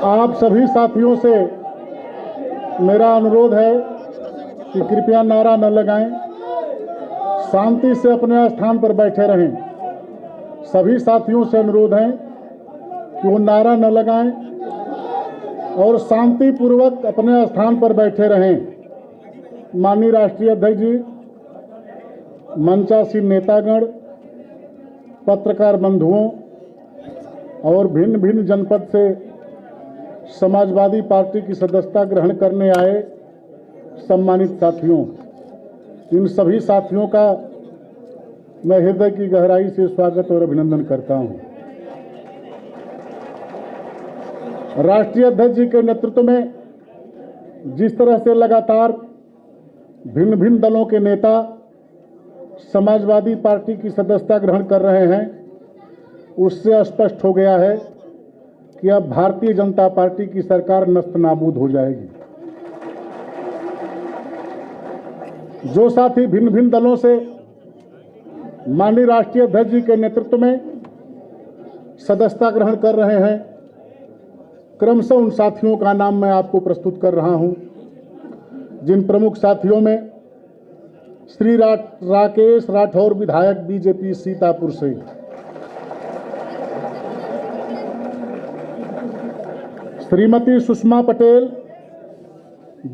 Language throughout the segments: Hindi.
आप सभी साथियों से मेरा अनुरोध है कि कृपया नारा न लगाएं, शांति से अपने स्थान पर बैठे रहें। सभी साथियों से अनुरोध है कि वो नारा न लगाएं और शांतिपूर्वक अपने स्थान पर बैठे रहें। माननीय राष्ट्रीय अध्यक्ष जी, मंचासीन नेतागण, पत्रकार बंधुओं और भिन्न भिन्न जनपद से समाजवादी पार्टी की सदस्यता ग्रहण करने आए सम्मानित साथियों, इन सभी साथियों का मैं हृदय की गहराई से स्वागत और अभिनंदन करता हूं। राष्ट्रीय अध्यक्ष जी के नेतृत्व में जिस तरह से लगातार भिन्न भिन्न दलों के नेता समाजवादी पार्टी की सदस्यता ग्रहण कर रहे हैं, उससे स्पष्ट हो गया है कि अब भारतीय जनता पार्टी की सरकार नस्त नाबूद हो जाएगी। जो साथी भिन्न भिन्न दलों से माननीय राष्ट्रीय अध्यक्ष जी के नेतृत्व में सदस्यता ग्रहण कर रहे हैं, क्रमशः उन साथियों का नाम मैं आपको प्रस्तुत कर रहा हूं, जिन प्रमुख साथियों में श्री राकेश राठौर, विधायक बीजेपी सीतापुर से, श्रीमती सुषमा पटेल,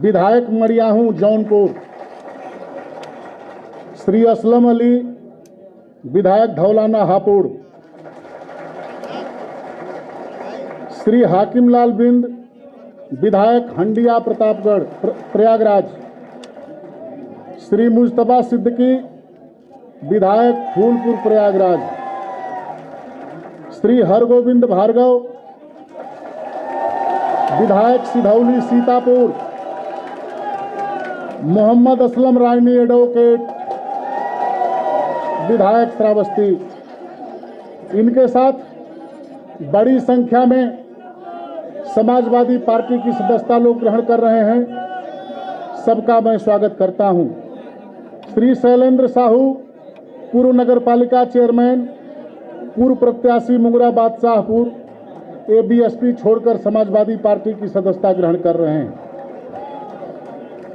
विधायक मड़ियाहू जौनपुर, श्री असलम अली, विधायक धौलाना हापुड़, श्री हाकिम लाल बिंद, विधायक हंडिया प्रतापगढ़ प्रयागराज, श्री मुस्तफा सिद्दीकी, विधायक फूलपुर प्रयागराज, श्री हरगोविंद भार्गव, विधायक सिधौली सीतापुर, मोहम्मद असलम रायनी एडवोकेट, विधायक श्रावस्ती। इनके साथ बड़ी संख्या में समाजवादी पार्टी की सदस्यता लोग ग्रहण कर रहे हैं, सबका मैं स्वागत करता हूं। श्री शैलेंद्र साहू, पूर्व नगर पालिका चेयरमैन, पूर्व प्रत्याशी मुंगरा बादशाहपुर, ये बीएसपी छोड़कर समाजवादी पार्टी की सदस्यता ग्रहण कर रहे हैं।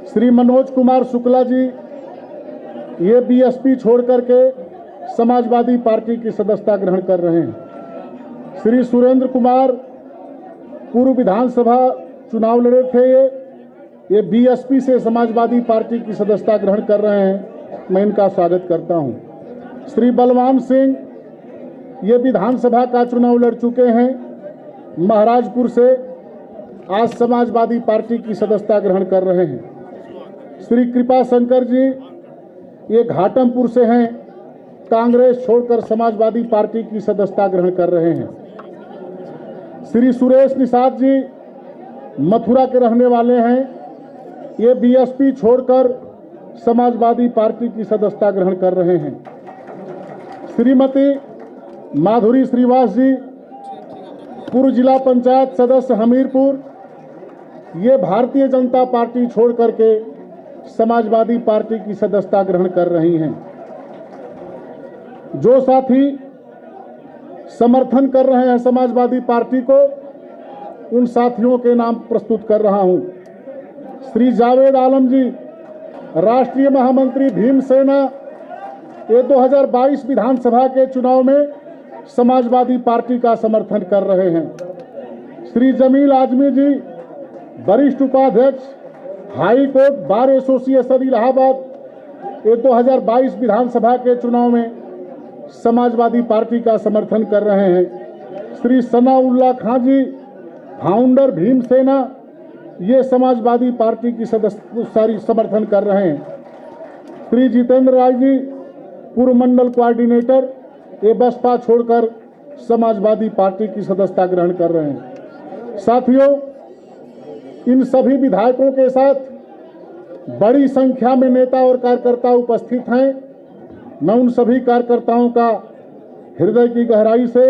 श्री मनोज कुमार शुक्ला जी, ये बीएसपी छोड़कर के समाजवादी पार्टी की सदस्यता ग्रहण कर रहे हैं। श्री सुरेंद्र कुमार, पूर्व विधानसभा चुनाव लड़े थे, ये बीएसपी से समाजवादी पार्टी की सदस्यता ग्रहण कर रहे हैं, मैं इनका स्वागत करता हूं। श्री बलवान सिंह, ये विधानसभा का चुनाव लड़ चुके हैं, महाराजपुर से, आज समाजवादी पार्टी की सदस्यता ग्रहण कर रहे हैं। श्री कृपा शंकर जी, ये घाटमपुर से हैं, कांग्रेस छोड़कर समाजवादी पार्टी की सदस्यता ग्रहण कर रहे हैं। श्री सुरेश निषाद जी, मथुरा के रहने वाले हैं, ये बीएसपी छोड़कर समाजवादी पार्टी की सदस्यता ग्रहण कर रहे हैं। श्रीमती माधुरी श्रीवास जी, पूर्व जिला पंचायत सदस्य हमीरपुर, ये भारतीय जनता पार्टी छोड़ करके समाजवादी पार्टी की सदस्यता ग्रहण कर रही हैं। जो साथी समर्थन कर रहे हैं समाजवादी पार्टी को, उन साथियों के नाम प्रस्तुत कर रहा हूं। श्री जावेद आलम जी, राष्ट्रीय महामंत्री भीमसेना, ये 2022 विधानसभा के चुनाव में समाजवादी पार्टी का समर्थन कर रहे हैं। श्री जमील आजमी जी, वरिष्ठ उपाध्यक्ष, high court bar association Allahabad, ये 2022 विधानसभा के चुनाव में समाजवादी पार्टी का समर्थन कर रहे हैं। श्री सनाउल्लाह खां जी, फाउंडर भीमसेना, ये समाजवादी पार्टी की सदस्य समर्थन कर रहे हैं। श्री जितेंद्र राय जी, पूर्व मंडल कोऑर्डिनेटर, ये बसपा छोड़कर समाजवादी पार्टी की सदस्यता ग्रहण कर रहे हैं। साथियों, इन सभी विधायकों के साथ बड़ी संख्या में नेता और कार्यकर्ता उपस्थित हैं। मैं उन सभी कार्यकर्ताओं का हृदय की गहराई से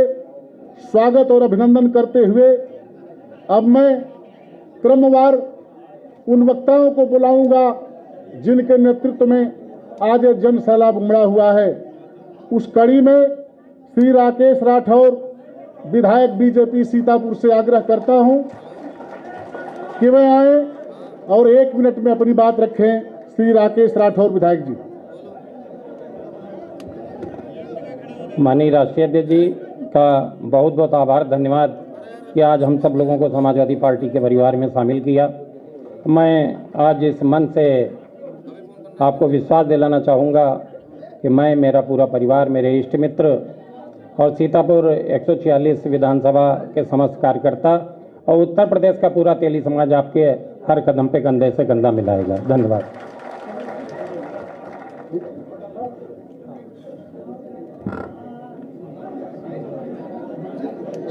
स्वागत और अभिनंदन करते हुए अब मैं क्रमवार उन वक्ताओं को बुलाऊंगा जिनके नेतृत्व में आज जन सैलाब उमड़ा हुआ है। उस कड़ी में श्री राकेश राठौर विधायक बीजेपी सीतापुर से आग्रह करता हूं कि वे आए और 1 मिनट में अपनी बात रखें। श्री राकेश राठौर विधायक जी। माननीय राष्ट्रीय अध्यक्ष जी का बहुत बहुत आभार, धन्यवाद कि आज हम सब लोगों को समाजवादी पार्टी के परिवार में शामिल किया। मैं आज इस मन से आपको विश्वास दिलाना चाहूँगा कि मैं, मेरा पूरा परिवार, मेरे इष्ट मित्र और सीतापुर 146 विधानसभा के समस्त कार्यकर्ता और उत्तर प्रदेश का पूरा तेली समाज आपके हर कदम पे कंधे से कंधा मिलाएगा। धन्यवाद।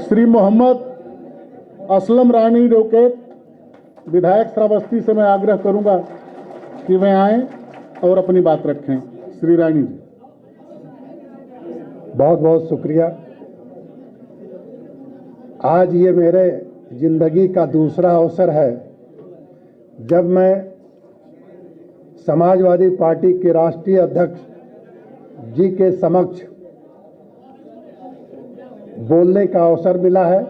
श्री मोहम्मद असलम रानी रोकेट विधायक श्रावस्ती से मैं आग्रह करूंगा कि वे आएं और अपनी बात रखें। श्री रानी जी। बहुत बहुत शुक्रिया। आज ये मेरे जिंदगी का दूसरा अवसर है जब मैं समाजवादी पार्टी के राष्ट्रीय अध्यक्ष जी के समक्ष बोलने का अवसर मिला है।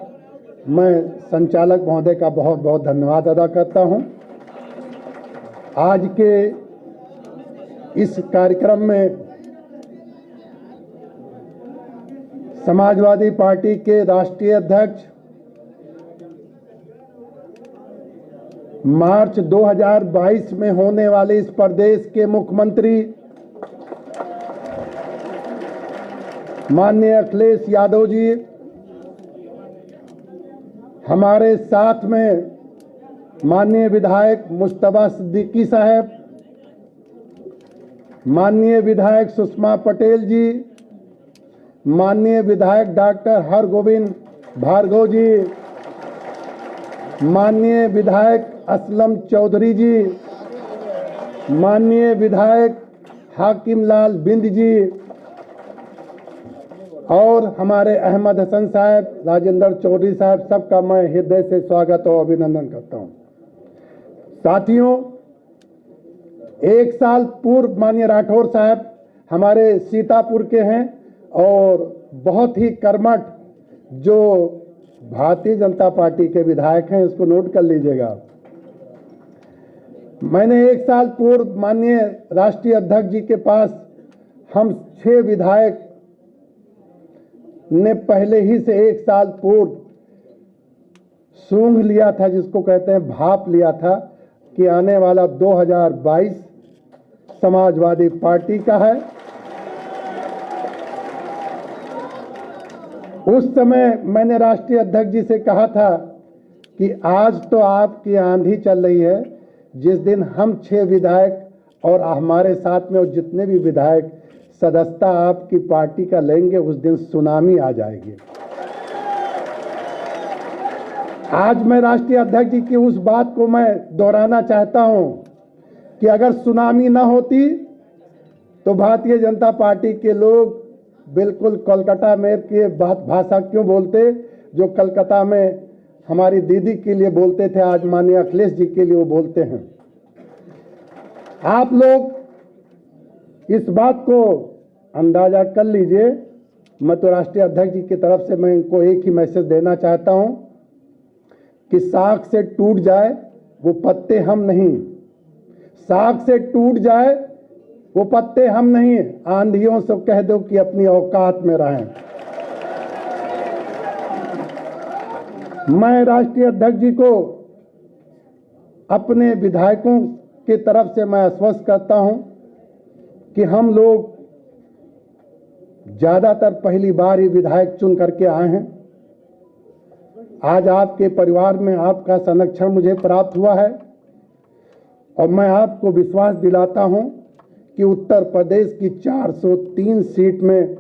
मैं संचालक महोदय का बहुत बहुत धन्यवाद अदा करता हूं। आज के इस कार्यक्रम में समाजवादी पार्टी के राष्ट्रीय अध्यक्ष, मार्च 2022 में होने वाले इस प्रदेश के मुख्यमंत्री माननीय अखिलेश यादव जी, हमारे साथ में माननीय विधायक मुस्तफा सिद्दीकी साहब, माननीय विधायक सुषमा पटेल जी, माननीय विधायक डॉक्टर हरगोविंद भार्गव जी, माननीय विधायक असलम चौधरी जी, माननीय विधायक हाकिम लाल बिंद जी और हमारे अहमद हसन साहब, राजेंद्र चौधरी साहब, सबका मैं हृदय से स्वागत और अभिनंदन करता हूं। साथियों, 1 साल पूर्व माननीय राठौर साहब हमारे सीतापुर के हैं और बहुत ही कर्मठ जो भारतीय जनता पार्टी के विधायक हैं, इसको नोट कर लीजिएगा। मैंने 1 साल पूर्व माननीय राष्ट्रीय अध्यक्ष जी के पास हम 6 विधायक ने पहले ही से 1 साल पूर्व सूंघ लिया था, जिसको कहते हैं भाप लिया था कि आने वाला 2022 समाजवादी पार्टी का है। उस समय मैंने राष्ट्रीय अध्यक्ष जी से कहा था कि आज तो आपकी आंधी चल रही है, जिस दिन हम 6 विधायक और हमारे साथ में और जितने भी विधायक सदस्यता आपकी पार्टी का लेंगे, उस दिन सुनामी आ जाएगी। आज मैं राष्ट्रीय अध्यक्ष जी की उस बात को मैं दोहराना चाहता हूं कि अगर सुनामी न होती तो भारतीय जनता पार्टी के लोग बिल्कुल कोलकाता में के भाषा क्यों बोलते, जो कलकत्ता में हमारी दीदी के लिए बोलते थे, आज माननीय अखिलेश जी के लिए वो बोलते हैं। आप लोग इस बात को अंदाजा कर लीजिए। मैं तो राष्ट्रीय अध्यक्ष जी की तरफ से मैं इनको एक ही मैसेज देना चाहता हूं कि साख से टूट जाए वो पत्ते हम नहीं, साख से टूट जाए वो पत्ते हम नहीं, आंधियों से कह दो कि अपनी औकात में रहें। मैं राष्ट्रीय अध्यक्ष जी को अपने विधायकों की तरफ से मैं आश्वस्त करता हूं कि हम लोग ज्यादातर पहली बार ही विधायक चुन करके आए हैं। आज आपके परिवार में आपका संरक्षण मुझे प्राप्त हुआ है और मैं आपको विश्वास दिलाता हूं कि उत्तर प्रदेश की 403 सीट में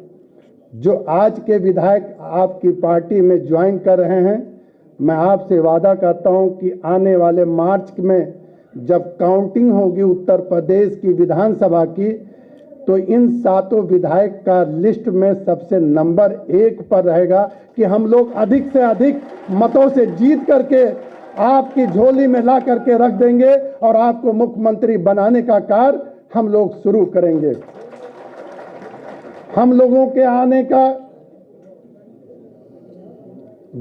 जो आज के विधायक आपकी पार्टी में ज्वाइन कर रहे हैं, मैं आपसे वादा करता हूं कि आने वाले मार्च में जब काउंटिंग होगी उत्तर प्रदेश की विधानसभा की, तो इन 7 विधायक का लिस्ट में सबसे नंबर 1 पर रहेगा कि हम लोग अधिक से अधिक मतों से जीत करके आपकी झोली में ला करके रख देंगे और आपको मुख्यमंत्री बनाने का कार्य हम लोग शुरू करेंगे। हम लोगों के आने का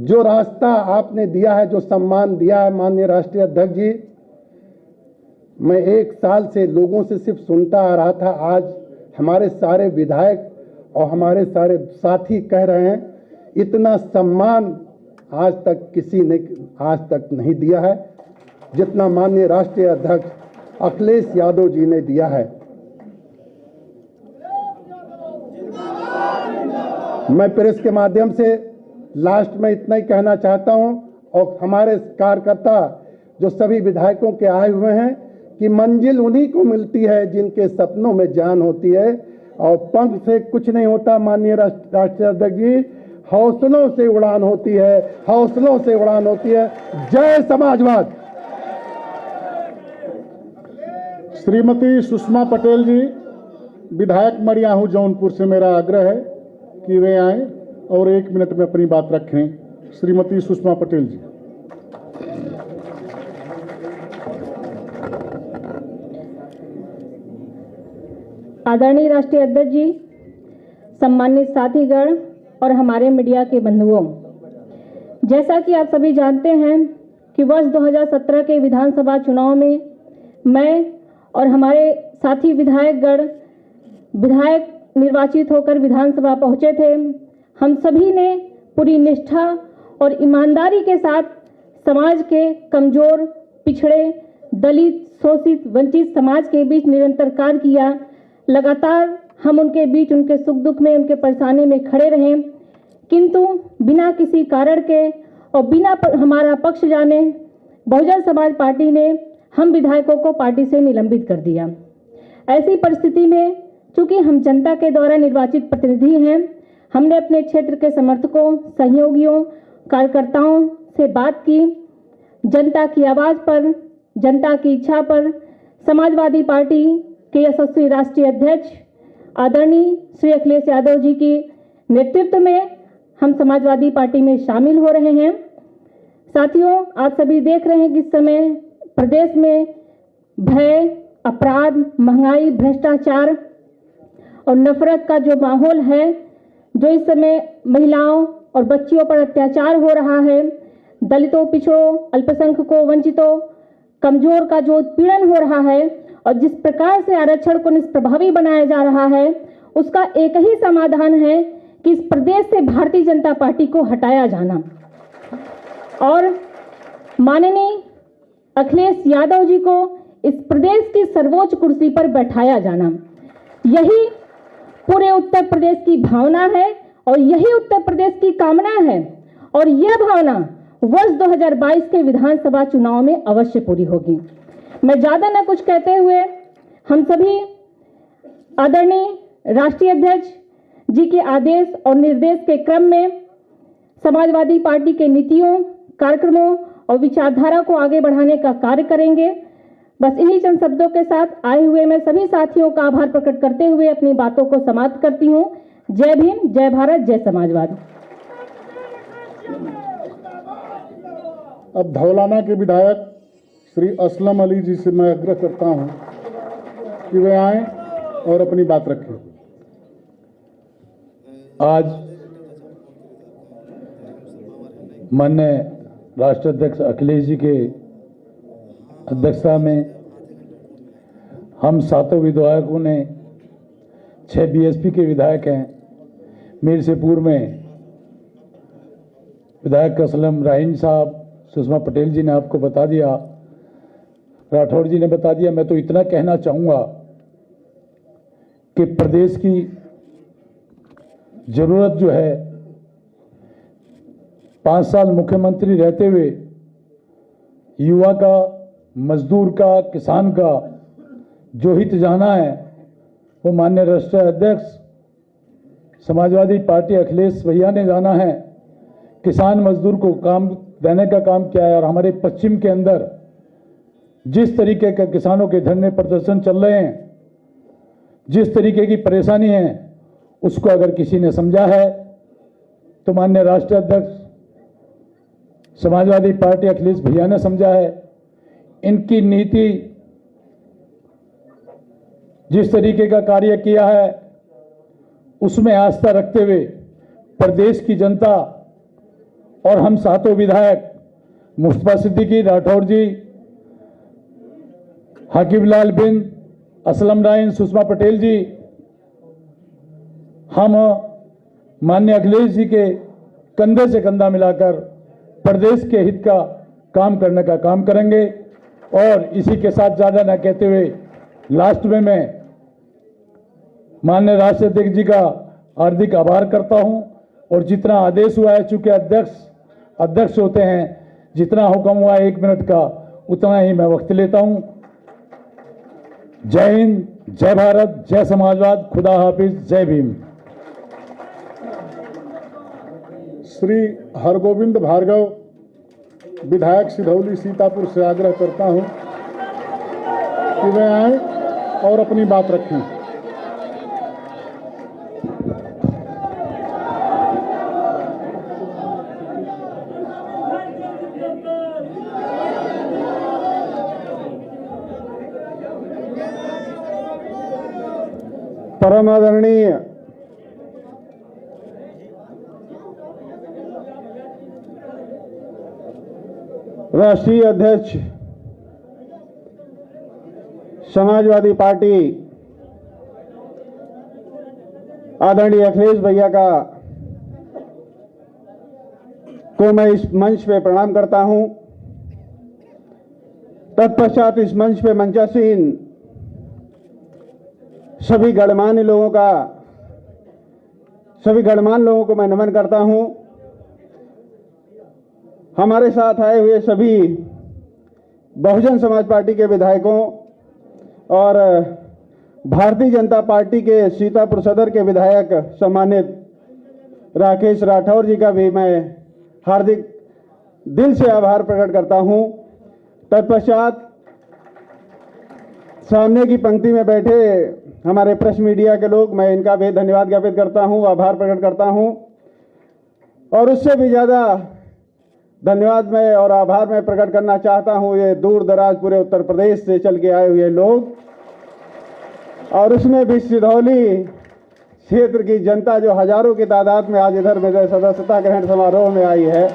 जो रास्ता आपने दिया है, जो सम्मान दिया है माननीय राष्ट्रीय अध्यक्ष जी, मैं 1 साल से लोगों से सिर्फ सुनता आ रहा था। आज हमारे सारे विधायक और हमारे सारे साथी कह रहे हैं, इतना सम्मान आज तक किसी ने आज तक नहीं दिया है जितना माननीय राष्ट्रीय अध्यक्ष अखिलेश यादव जी ने दिया है। मैं प्रेस के माध्यम से लास्ट में इतना ही कहना चाहता हूं, और हमारे कार्यकर्ता जो सभी विधायकों के आए हुए हैं, कि मंजिल उन्हीं को मिलती है जिनके सपनों में जान होती है, और पंख से कुछ नहीं होता माननीय राष्ट्रीय अध्यक्ष जी, हौसलों से उड़ान होती है, हौसलों से उड़ान होती है। जय समाजवाद। श्रीमती सुषमा पटेल जी, विधायक मड़ियाहू जौनपुर से मेरा आग्रह है कि वे आएं और 1 मिनट में अपनी बात रखें। श्रीमती सुषमा पटेल जी। आदरणीय राष्ट्रीय अध्यक्ष जी, सम्मानित साथीगण और हमारे मीडिया के बंधुओं, जैसा कि आप सभी जानते हैं कि वर्ष 2017 के विधानसभा चुनाव में मैं और हमारे साथी विधायक निर्वाचित होकर विधानसभा पहुंचे थे। हम सभी ने पूरी निष्ठा और ईमानदारी के साथ समाज के कमजोर, पिछड़े, दलित, शोषित, वंचित समाज के बीच निरंतर कार्य किया। लगातार हम उनके बीच, उनके सुख दुख में, उनके परेशानी में खड़े रहे, किंतु बिना किसी कारण के और बिना हमारा पक्ष जाने बहुजन समाज पार्टी ने हम विधायकों को पार्टी से निलंबित कर दिया। ऐसी परिस्थिति में चूंकि हम जनता के द्वारा निर्वाचित प्रतिनिधि हैं, हमने अपने क्षेत्र के समर्थकों, सहयोगियों, कार्यकर्ताओं से बात की। जनता की आवाज पर, जनता की इच्छा पर समाजवादी पार्टी के यशस्वी राष्ट्रीय अध्यक्ष आदरणीय श्री अखिलेश यादव जी की नेतृत्व में हम समाजवादी पार्टी में शामिल हो रहे हैं। साथियों, आप सभी देख रहे हैं कि इस समय प्रदेश में भय, अपराध, महंगाई, भ्रष्टाचार और नफरत का जो माहौल है, जो इस समय महिलाओं और बच्चियों पर अत्याचार हो रहा है, दलितों, पिछड़ों, अल्पसंख्यकों, वंचितों, कमजोर का जो उत्पीड़न हो रहा है और जिस प्रकार से आरक्षण को निष्प्रभावी बनाया जा रहा है, उसका एक ही समाधान है कि इस प्रदेश से भारतीय जनता पार्टी को हटाया जाना और माननीय अखिलेश यादव जी को इस प्रदेश की सर्वोच्च कुर्सी पर बैठाया जाना। यही पूरे उत्तर प्रदेश की भावना है और यही उत्तर प्रदेश की कामना है, और यह भावना वर्ष 2022 के विधानसभा चुनाव में अवश्य पूरी होगी। मैं ज्यादा न कुछ कहते हुए हम सभी आदरणीय राष्ट्रीय अध्यक्ष जी के आदेश और निर्देश के क्रम में समाजवादी पार्टी के नीतियों, कार्यक्रमों और विचारधारा को आगे बढ़ाने का कार्य करेंगे। बस इन्हीं चंद शब्दों के साथ आए हुए मैं सभी साथियों का आभार प्रकट करते हुए अपनी बातों को समाप्त करती हूं। जय भीम, जय भारत, जय समाजवाद। अब धौलाना के विधायक श्री असलम अली जी से मैं आग्रह करता हूं कि वे आएं और अपनी बात रखें। आज माननीय राष्ट्रीय अध्यक्ष अखिलेश जी के अध्यक्षता में हम 7 विधायकों ने, 6 बीएसपी के विधायक हैं, मेरे से पूर्व में विधायक असलम राहीन साहब, सुषमा पटेल जी ने आपको बता दिया, राठौड़ जी ने बता दिया। मैं तो इतना कहना चाहूँगा कि प्रदेश की जरूरत जो है, 5 साल मुख्यमंत्री रहते हुए युवा का, मजदूर का, किसान का जो हित जाना है, वो माननीय राष्ट्रीय अध्यक्ष समाजवादी पार्टी अखिलेश भैया ने जाना है। किसान मजदूर को काम देने का काम किया है, और हमारे पश्चिम के अंदर जिस तरीके का किसानों के धरने प्रदर्शन चल रहे हैं, जिस तरीके की परेशानी है, उसको अगर किसी ने समझा है तो माननीय राष्ट्रीय अध्यक्ष समाजवादी पार्टी अखिलेश भैया ने समझा है। इनकी नीति जिस तरीके का कार्य किया है उसमें आस्था रखते हुए प्रदेश की जनता और हम सातों विधायक मुस्तफा सिद्दीकी, राठौर जी, हाकिबलाल बिन, असलम राइन, सुषमा पटेल जी, हम माननीय अखिलेश जी के कंधे से कंधा मिलाकर प्रदेश के हित का काम करने का काम करेंगे। और इसी के साथ ज़्यादा न कहते हुए लास्ट में मैं माननीय राष्ट्रीय अध्यक्ष जी का हार्दिक आभार करता हूं। और जितना आदेश हुआ है, चूंकि अध्यक्ष होते हैं, जितना हुक्म हुआ है 1 मिनट का, उतना ही मैं वक्त लेता हूं। जय हिंद, जय भारत, जय समाजवाद, खुदा हाफिज, जय भीम। श्री हरगोविंद भार्गव, विधायक सिधौली सीतापुर से आग्रह करता हूं कि वे आएं और अपनी बात रखें। परम आदरणीय राष्ट्रीय अध्यक्ष समाजवादी पार्टी आदरणीय अखिलेश भैया को मैं इस मंच पे प्रणाम करता हूं। तत्पश्चात इस मंच पे मंचासीन सभी गणमान्य लोगों को मैं नमन करता हूं। हमारे साथ आए हुए सभी बहुजन समाज पार्टी के विधायकों और भारतीय जनता पार्टी के सीतापुर सदर के विधायक सम्मानित राकेश राठौर जी का भी मैं हार्दिक दिल से आभार प्रकट करता हूं। तत्पश्चात सामने की पंक्ति में बैठे हमारे प्रेस मीडिया के लोग, मैं इनका भी धन्यवाद ज्ञापित करता हूं, आभार प्रकट करता हूं। और उससे भी ज़्यादा धन्यवाद मैं और आभार मैं प्रकट करना चाहता हूं ये दूर दराज पूरे उत्तर प्रदेश से चल के आए हुए लोग, और उसमें भी सिधौली क्षेत्र की जनता जो हजारों की तादाद में आज इधर मेरे सदस्यता ग्रहण समारोह में आई है।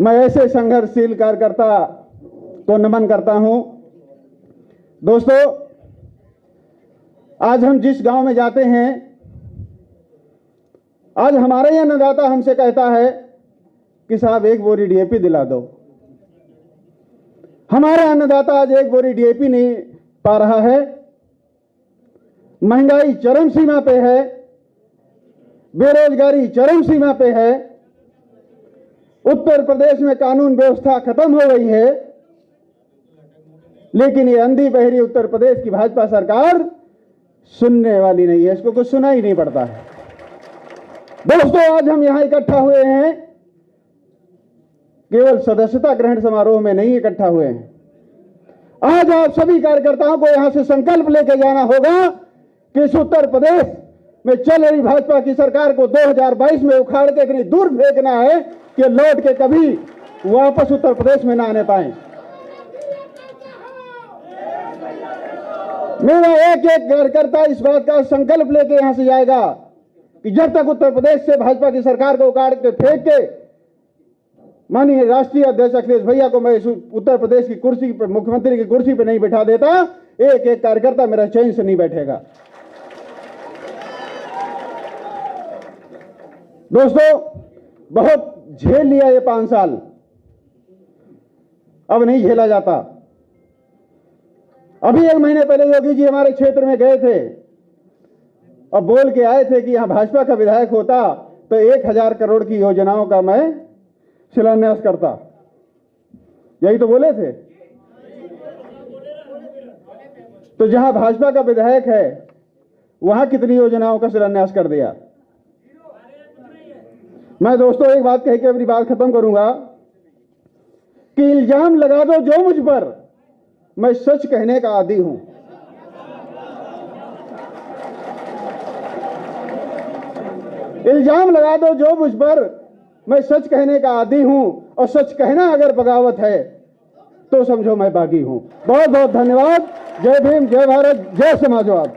मैं ऐसे संघर्षशील कार्यकर्ता को नमन करता हूं। दोस्तों, आज हम जिस गांव में जाते हैं, आज हमारे यह अन्नदाता हमसे कहता है कि साहब 1 बोरी डीएपी दिला दो। हमारा अन्नदाता आज 1 बोरी डीएपी नहीं पा रहा है। महंगाई चरम सीमा पे है, बेरोजगारी चरम सीमा पे है, उत्तर प्रदेश में कानून व्यवस्था खत्म हो गई है, लेकिन ये अंधी बहरी उत्तर प्रदेश की भाजपा सरकार सुनने वाली नहीं है, इसको कुछ सुना ही नहीं पड़ता है। दोस्तों, आज हम यहां इकट्ठा हुए हैं केवल सदस्यता ग्रहण समारोह में नहीं इकट्ठा हुए हैं। आज आप सभी कार्यकर्ताओं को यहां से संकल्प लेकर जाना होगा कि इस उत्तर प्रदेश में चल रही भाजपा की सरकार को 2022 में उखाड़ के इतनी दूर फेंकना है कि लौट के कभी वापस उत्तर प्रदेश में ना आने पाए। मेरा एक कार्यकर्ता इस बात का संकल्प लेके यहां से जाएगा कि जब तक उत्तर प्रदेश से भाजपा की सरकार को उखाड़ के फेंक के माननीय राष्ट्रीय अध्यक्ष अखिलेश भैया को मैं इस उत्तर प्रदेश की कुर्सी पर, मुख्यमंत्री की कुर्सी पर नहीं बैठा देता, एक कार्यकर्ता मेरा चैन से नहीं बैठेगा। दोस्तों, बहुत झेल लिया ये 5 साल, अब नहीं झेला जाता। अभी 1 महीने पहले योगी जी हमारे क्षेत्र में गए थे और बोल के आए थे कि यहां भाजपा का विधायक होता तो 1000 करोड़ की योजनाओं का मैं शिलान्यास करता। यही तो बोले थे। तो जहां भाजपा का विधायक है वहां कितनी योजनाओं का शिलान्यास कर दिया। मैं दोस्तों एक बात कह के अपनी बात खत्म करूंगा कि इल्जाम लगा दो जो मुझ पर, मैं सच कहने का आदी हूं। इल्जाम लगा दो जो मुझ पर, मैं सच कहने का आदी हूं। और सच कहना अगर बगावत है तो समझो मैं बागी हूं। बहुत बहुत धन्यवाद। जय भीम, जय भारत, जय समाजवाद।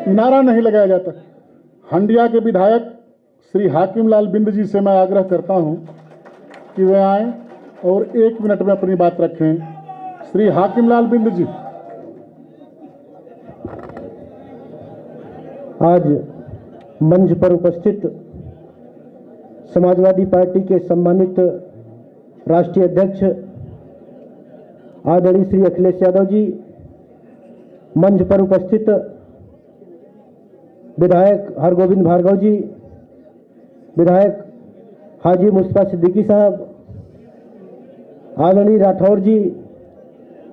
नारा नहीं लगाया जाता। हंडिया के विधायक श्री हाकिम लाल बिंद जी से मैं आग्रह करता हूं कि वे आएं और 1 मिनट में अपनी बात रखें। श्री हाकिम लाल बिंद जी। आज मंच पर उपस्थित समाजवादी पार्टी के सम्मानित राष्ट्रीय अध्यक्ष आदरणीय श्री अखिलेश यादव जी, मंच पर उपस्थित विधायक हरगोविंद भार्गव जी, विधायक हाजी मुस्तफा सिद्दीकी साहब, आदरणीय राठौर जी,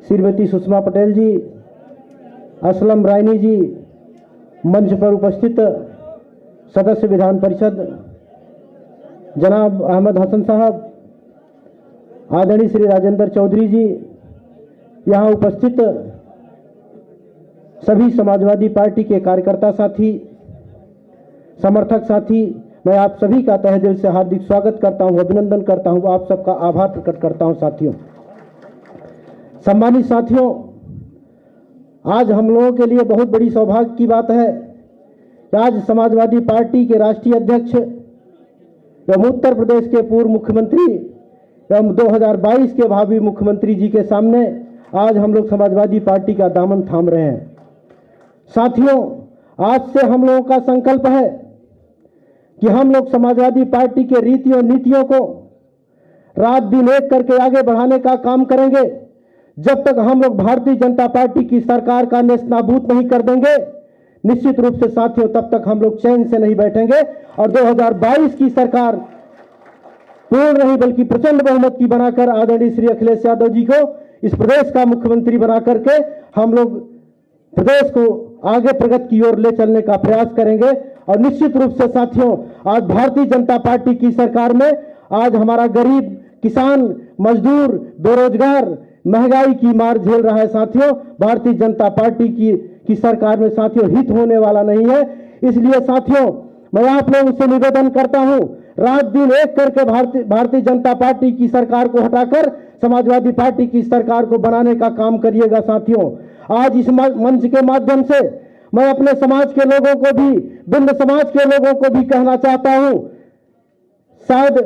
श्रीमती सुषमा पटेल जी, असलम रायनी जी, मंच पर उपस्थित सदस्य विधान परिषद जनाब अहमद हसन साहब, आदरणीय श्री राजेंद्र चौधरी जी, यहाँ उपस्थित सभी समाजवादी पार्टी के कार्यकर्ता साथी, समर्थक साथी, मैं आप सभी का तहे दिल से हार्दिक स्वागत करता हूं, अभिनंदन करता हूं, आप सबका आभार प्रकट करता हूं। साथियों, सम्मानित साथियों, आज हम लोगों के लिए बहुत बड़ी सौभाग्य की बात है कि आज समाजवादी पार्टी के राष्ट्रीय अध्यक्ष एवं उत्तर प्रदेश के पूर्व मुख्यमंत्री एवं 2022 के भावी मुख्यमंत्री जी के सामने आज हम लोग समाजवादी पार्टी का दामन थाम रहे हैं। साथियों, आज से हम लोगों का संकल्प है कि हम लोग समाजवादी पार्टी के रीतियों नीतियों को रात दिन एक करके आगे बढ़ाने का काम करेंगे। जब तक हम लोग भारतीय जनता पार्टी की सरकार का नेस्तनाबूद नहीं कर देंगे, निश्चित रूप से साथियों, तब तक हम लोग चैन से नहीं बैठेंगे और 2022 की सरकार पूर्ण नहीं बल्कि प्रचंड बहुमत की बनाकर आदरणीय श्री अखिलेश यादव जी को इस प्रदेश का मुख्यमंत्री बना करके हम लोग प्रदेश को आगे प्रगति की ओर ले चलने का प्रयास करेंगे। और निश्चित रूप से साथियों, आज भारतीय जनता पार्टी की सरकार में आज हमारा गरीब, किसान, मजदूर, बेरोजगार महंगाई की मार झेल रहा है। साथियों, भारतीय जनता पार्टी की सरकार में साथियों हित होने वाला नहीं है। इसलिए साथियों, मैं आप लोगों से निवेदन करता हूं, रात दिन एक करके भारतीय जनता पार्टी की सरकार को हटाकर समाजवादी पार्टी की सरकार को बनाने का काम करिएगा। साथियों, आज इस मंच के माध्यम से मैं अपने समाज के लोगों को भी, बिंद समाज के लोगों को भी कहना चाहता हूं, शायद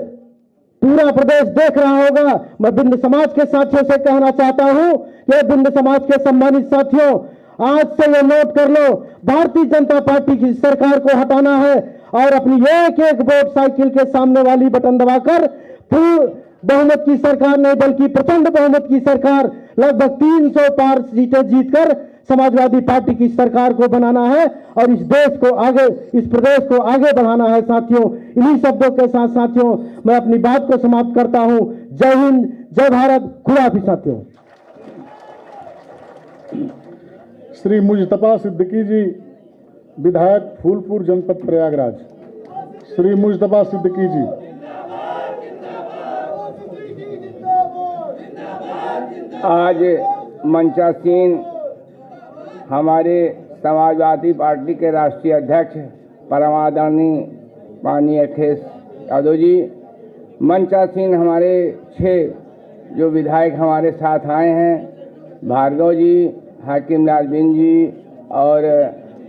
पूरा प्रदेश देख रहा होगा, मैं बिंद समाज के साथियों से कहना चाहता हूं कि बिंद समाज के सम्मानित साथियों, आज से ये नोट कर लो, भारतीय जनता पार्टी की सरकार को हटाना है और अपनी एक एक वोट साइकिल के सामने वाली बटन दबाकर पूर्ण बहुमत की सरकार नहीं बल्कि प्रचंड बहुमत की सरकार, लगभग 300 पार सीटें जीतकर समाजवादी पार्टी की सरकार को बनाना है और इस देश को आगे, इस प्रदेश को आगे बढ़ाना है। साथियों, इन्हीं शब्दों के साथ साथियों मैं अपनी बात को समाप्त करता हूं। जय हिंद, जय भारत, खुदा हाफिज। साथियों, श्री मुजतबा सिद्दीकी जी, विधायक फूलपुर जनपद प्रयागराज। श्री मुजतबा सिद्दीकी जी। आज मंचासीन हमारे समाजवादी पार्टी के राष्ट्रीय अध्यक्ष परमादरणीय माननीय अखिलेश यादव जी, मंचासीन हमारे 6 जो विधायक हमारे साथ आए हैं, भार्गव जी, हाकिम लाल बिंद जी और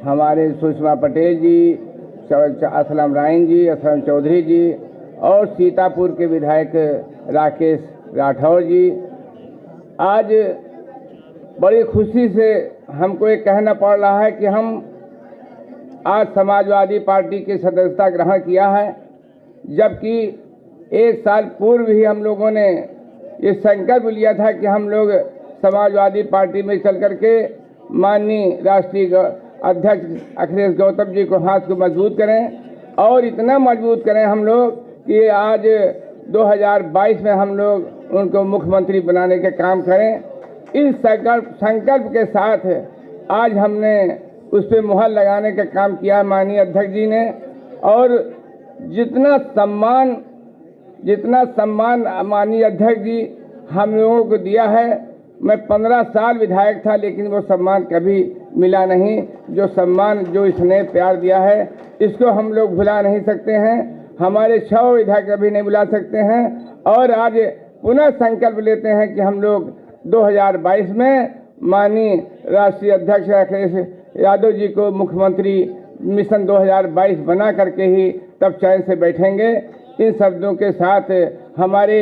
हमारे सुषमा पटेल जी, असलम रायन जी, असलम चौधरी जी और सीतापुर के विधायक राकेश राठौर जी। आज बड़ी खुशी से हमको ये कहना पड़ रहा है कि हम आज समाजवादी पार्टी की सदस्यता ग्रहण किया है, जबकि 1 साल पूर्व ही हम लोगों ने ये संकल्प लिया था कि हम लोग समाजवादी पार्टी में चल करके माननीय राष्ट्रीय अध्यक्ष अखिलेश गौतम जी को हाथ को मजबूत करें और इतना मजबूत करें हम लोग कि आज 2022 में हम लोग उनको मुख्यमंत्री बनाने का काम करें। इस संकल्प के साथ आज हमने उस पर मुहर लगाने का काम किया माननीय अध्यक्ष जी ने। और जितना सम्मान माननीय अध्यक्ष जी हम लोगों को दिया है, मैं 15 साल विधायक था लेकिन वो सम्मान कभी मिला नहीं। जो सम्मान, जो स्नेह प्यार दिया है, इसको हम लोग भुला नहीं सकते हैं। हमारे 6 विधायक अभी नहीं बुला सकते हैं और आज पुनः संकल्प लेते हैं कि हम लोग 2022 में माननीय राष्ट्रीय अध्यक्ष अखिलेश यादव जी को मुख्यमंत्री मिशन 2022 बना करके ही तब चैन से बैठेंगे। इन शब्दों के साथ हमारे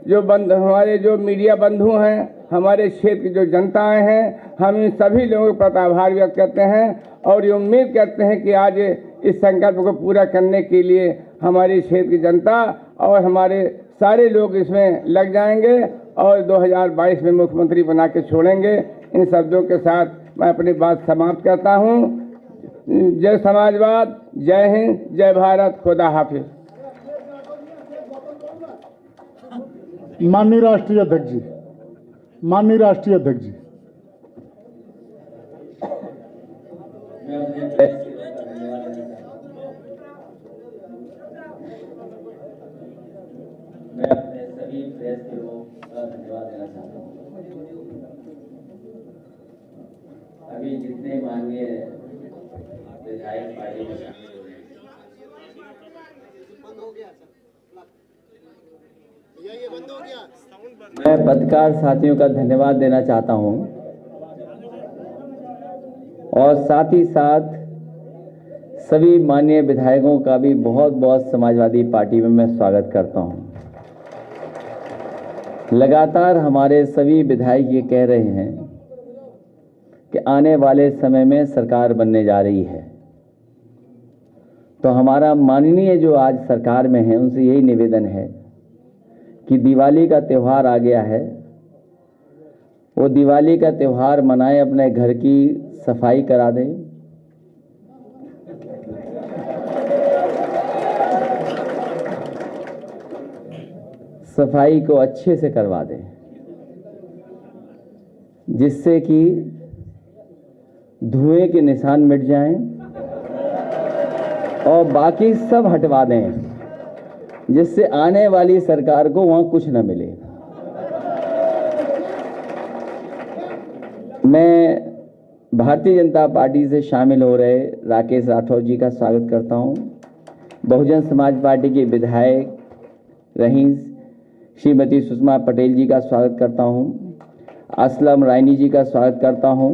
जो मीडिया बंधु हैं, हमारे क्षेत्र की जो जनताएं हैं, हम इन सभी लोगों के प्रति आभार व्यक्त करते हैं और ये उम्मीद करते हैं कि आज इस संकल्प को पूरा करने के लिए हमारी क्षेत्र की जनता और हमारे सारे लोग इसमें लग जाएंगे और 2022 में मुख्यमंत्री बना के छोड़ेंगे। इन शब्दों के साथ मैं अपनी बात समाप्त करता हूँ। जय समाजवाद, जय हिंद, जय भारत, खुदा हाफिज। माननीय राष्ट्रीय अध्यक्ष जी, माननीय राष्ट्रीय अध्यक्ष जी। मैं अपने सभी प्रेस के लोगों का धन्यवाद देना चाहता हूँ। अभी जितने माननीय विधायक पार्टी में शामिल हो रहे हैं, मैं पत्रकार साथियों का धन्यवाद देना चाहता हूँ और साथ ही साथ सभी माननीय विधायकों का भी बहुत बहुत समाजवादी पार्टी में मैं स्वागत करता हूँ। लगातार हमारे सभी विधायक ये कह रहे हैं कि आने वाले समय में सरकार बनने जा रही है, तो हमारा माननीय जो आज सरकार में है उनसे यही निवेदन है कि दिवाली का त्यौहार आ गया है, वो दिवाली का त्यौहार मनाएं, अपने घर की सफाई करा दें, सफाई को अच्छे से करवा दें, जिससे कि धुएं के निशान मिट जाएं और बाकी सब हटवा दें, जिससे आने वाली सरकार को वहां कुछ न मिले। मैं भारतीय जनता पार्टी से शामिल हो रहे राकेश राठौर जी का स्वागत करता हूं। बहुजन समाज पार्टी के विधायक रही श्रीमती सुषमा पटेल जी का स्वागत करता हूं। असलम रायनी जी का स्वागत करता हूं।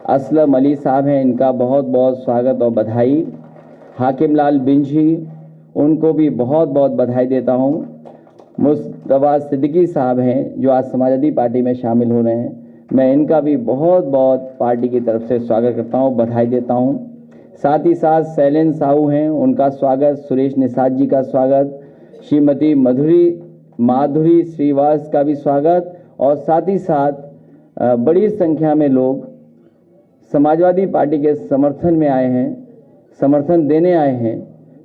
असलम अली साहब हैं, इनका बहुत बहुत स्वागत और बधाई। हाकिम लाल बिंजी, उनको भी बहुत बहुत बधाई देता हूं। मुस्तफा सिद्दीकी साहब हैं जो आज समाजवादी पार्टी में शामिल हो रहे हैं, मैं इनका भी बहुत बहुत पार्टी की तरफ से स्वागत करता हूं, बधाई देता हूं। साथ ही साथ शैलेंद्र साहू हैं, उनका स्वागत। सुरेश निषाद जी का स्वागत। श्रीमती माधुरी श्रीवास का भी स्वागत और साथ ही साथ बड़ी संख्या में लोग समाजवादी पार्टी के समर्थन में आए हैं, समर्थन देने आए हैं।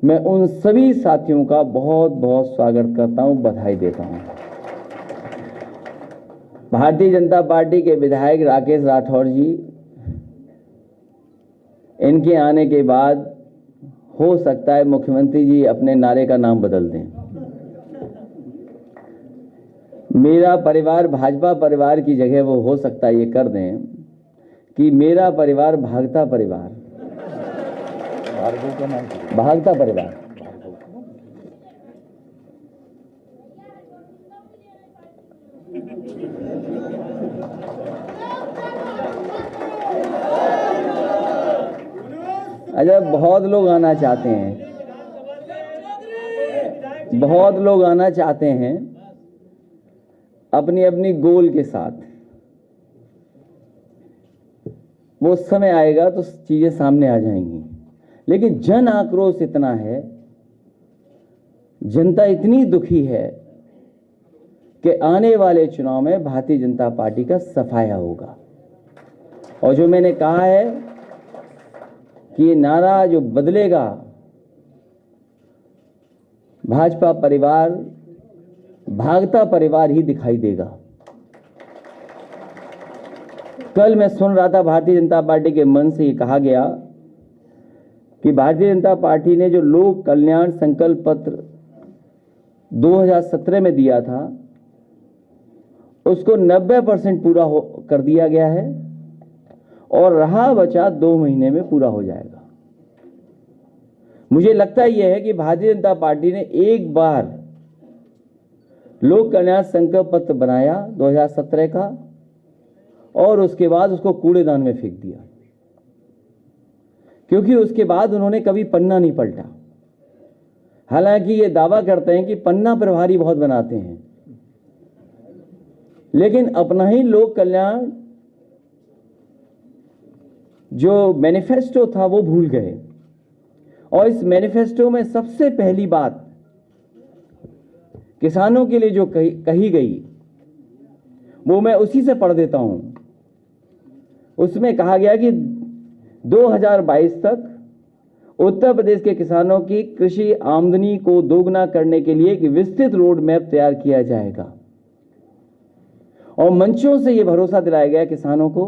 मैं उन सभी साथियों का बहुत बहुत स्वागत करता हूं, बधाई देता हूं। भारतीय जनता पार्टी के विधायक राकेश राठौर जी, इनके आने के बाद हो सकता है मुख्यमंत्री जी अपने नारे का नाम बदल दें। मेरा परिवार भाजपा परिवार की जगह वो हो सकता है ये कर दें कि मेरा परिवार भागता परिवार, भागता परिवार। अच्छा, बहुत लोग आना चाहते हैं, बहुत लोग आना चाहते हैं अपनी अपनी गोल के साथ। वो समय आएगा तो चीजें सामने आ जाएंगी, लेकिन जन आक्रोश इतना है, जनता इतनी दुखी है कि आने वाले चुनाव में भारतीय जनता पार्टी का सफाया होगा। और जो मैंने कहा है कि ये नारा जो बदलेगा, भाजपा परिवार भागता परिवार ही दिखाई देगा। कल मैं सुन रहा था भारतीय जनता पार्टी के मन से ये कहा गया कि भारतीय जनता पार्टी ने जो लोक कल्याण संकल्प पत्र 2017 में दिया था उसको 90% पूरा कर दिया गया है और रहा बचा 2 महीने में पूरा हो जाएगा। मुझे लगता यह है कि भारतीय जनता पार्टी ने एक बार लोक कल्याण संकल्प पत्र बनाया 2017 का और उसके बाद उसको कूड़ेदान में फेंक दिया, क्योंकि उसके बाद उन्होंने कभी पन्ना नहीं पलटा। हालांकि ये दावा करते हैं कि पन्ना प्रभारी बहुत बनाते हैं, लेकिन अपना ही लोक कल्याण जो मैनिफेस्टो था वो भूल गए। और इस मैनिफेस्टो में सबसे पहली बात किसानों के लिए जो कही गई वो मैं उसी से पढ़ देता हूं। उसमें कहा गया कि 2022 तक उत्तर प्रदेश के किसानों की कृषि आमदनी को दोगुना करने के लिए एक विस्तृत रोड मैप तैयार किया जाएगा। और मंचों से यह भरोसा दिलाया गया किसानों को